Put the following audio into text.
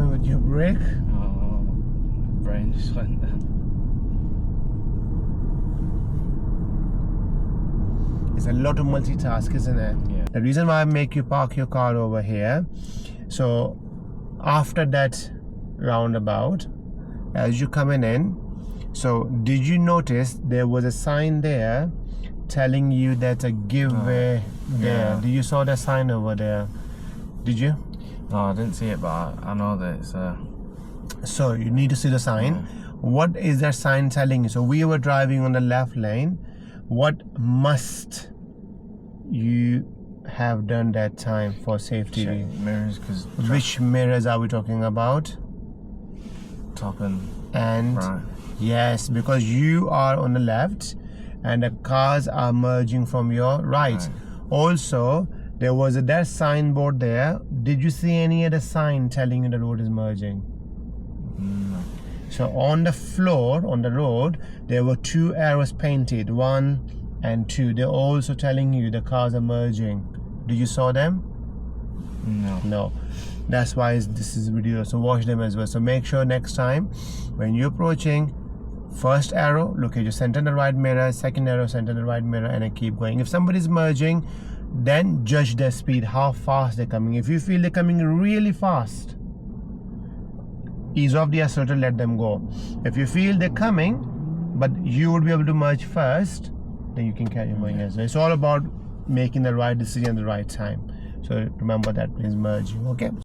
happened with your brake? Oh, brain just went there. It's a lot of multitask, isn't it? Yeah. The reason why I make you park your car over here, so after that roundabout, as you coming in, so did you notice there was a sign there telling you that a give way there? yeah. Did you saw that sign over there? Did you? No, I didn't see it, but I know that it's So you need to see the sign. What is that sign telling you? So we were driving on the left lane. What must you have done that time for safety? check mirrors, because Which mirrors are we talking about? top and right. Yes, because you are on the left and the cars are merging from your right. Also, there was that signboard there. Did you see any other sign telling you the road is merging? No. So on the floor, on the road, there were 2 arrows painted, 1 and 2. They're also telling you the cars are merging. Do you saw them? No. No. That's why this is a video. So watch them as well. So make sure next time when you're approaching, first arrow, look at your center in the right mirror, second arrow, center in the right mirror, and then keep going. If somebody's merging, then judge their speed, how fast they're coming. If you feel they're coming really fast, ease off the accelerator, let them go. If you feel they're coming, but you would be able to merge first, then you can carry on going as well. It's all about making the right decision at the right time. So remember that, please merge, okay?